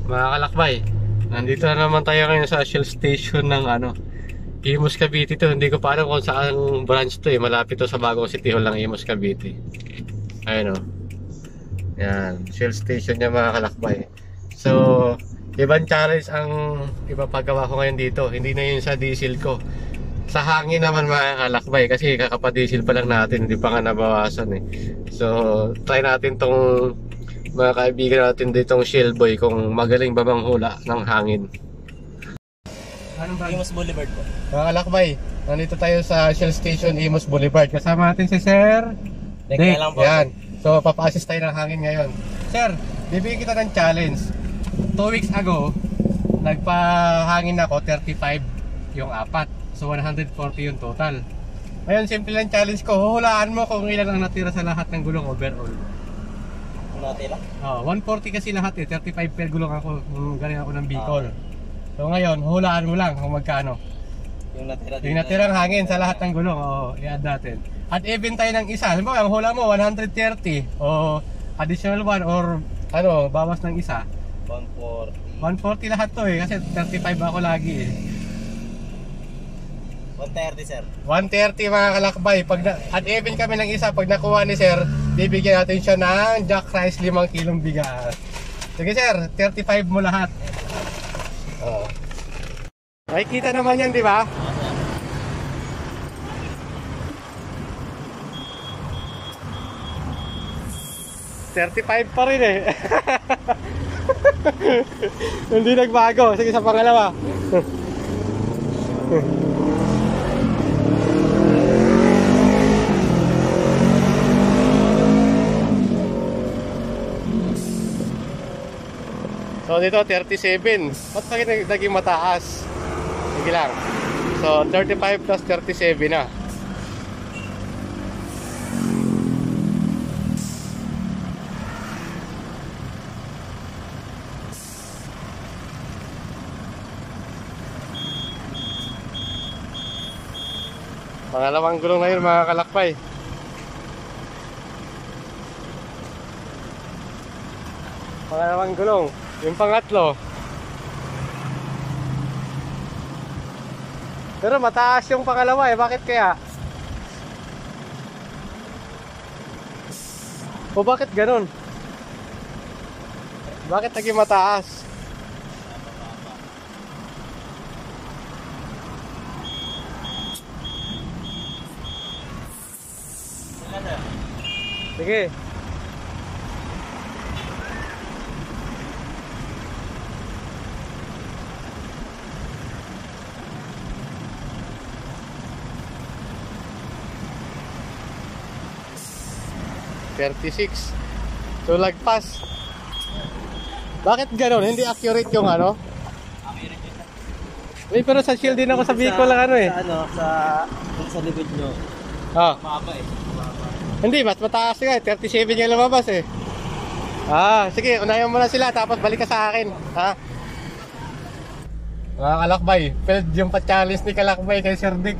Mga kalakbay, nandito na naman tayo ngayon sa Shell Station ng Imus Cavite to. Hindi ko pa alam kung saan branch to eh. Malapit to sa bagong City Hall ng Imus Cavite. Ayun o. Yan, Shell Station niya mga kalakbay. So, ibang challenge ang ipapagawa ko ngayon dito. Hindi na yun sa diesel ko. Sa hangin naman mga kalakbay, kasi kakapadiesel pa lang natin, hindi pa nga nabawasan eh. So, try natin tong mga kaibigan natin ditong Shell Boy kung magaling ba manghula ng hangin. Imus Boulevard po. Mga kalakbay, nandito tayo sa Shell Station Imus Boulevard. Kasama natin si Sir Dick. Lang po. Yan. So, papa-assist tayo ng hangin ngayon. Sir, bibigyan kita ng challenge. 2 weeks ago, nagpahangin ako 35 yung apat. So 140 yung total. Ngayon, simple lang challenge ko. Huhulaan mo kung ilan ang natira sa lahat ng gulong overall. Natira? 140 kasi lahat eh. 35 per gulong ako. Galing ako ng Bicol. So ngayon, hulaan mo lang kung magkano. Yung natira dito. Yung natirang hangin sa lahat ng gulong. I-add natin. At even tayo ng isa. Halimbawa, ang hula mo 130 o additional 1 or bawas ng isa. 140. 140 lahat to eh. Kasi 35 ako lagi eh. 130 sir. 130 mga kalakbay. At even kami ng isa, pag nakuha ni sir, bibigyan natin siya ng Jack Rice 5 kilong bigas. Sige sir, 35 mo lahat. Ay, kita naman yan, di ba? $35 pa rin eh. Hindi nagbago. Sige sa pangalawa. So dito 37. Ba't pa naging mataas? Sige lang. So 35 plus 37 na. Pangalawang gulong na yun mga kalakbay. Pangalawang gulong. Yung pangatlo. Pero mataas yung pangalawa eh. Bakit kaya? O bakit ganun? Bakit naging mataas? Sige. $36. So lagpas. Bakit gano'n? Hindi accurate yung Accurate yun. Pero sa Shell din ako sa Bicol lang eh. Sa likod nyo. Maba eh. Hindi, mas mataas nga. 37 yung lumabas eh. Sige, unayan mo na sila tapos balik ka sa akin. Mga kalakbay, failed yung pa-challenge ni kalakbay kay Sir Dick.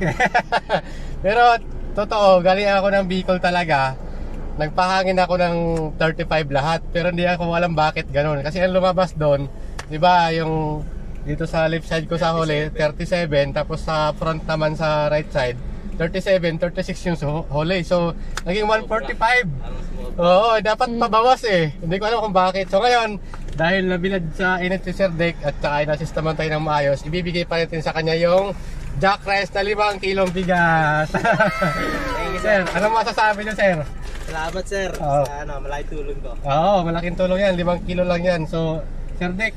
Pero totoo, galing ako ng Bicol talaga. Nagpahangin ako ng 35 lahat. Pero hindi ako alam bakit ganun. Kasi ang lumabas doon, di ba, yung dito sa left side ko sa huli, 37. Tapos sa front naman sa right side, 37, 36 yung huli. So, naging 145. Oo, dapat pabawas eh. Hindi ko alam kung bakit. So ngayon, dahil nabilad sa init si Sir Dick at saka inasistaman tayo ng maayos, ibibigay pa natin sa kanya yung Jack Rice na 5 kilong bigas. Sir, ano masasabi niyo sir? Salamat sir. Malaking tulong to. Malaking tulong yan. 5 kilo lang yan. So, Sir Dick,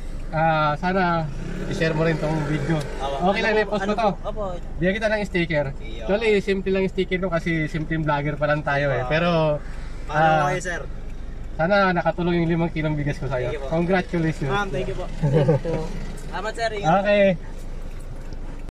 sana i-share mo rin tong video. Okay lang i-post mo to. Bigyan kita ng sticker. Actually, simple lang yung sticker to kasi simpleng vlogger pa lang tayo eh. Pero, kayo sir. sana nakatulong yung 5 kilong bigas ko sa'yo. Congratulations. Thank you po. Salamat sir. Okay.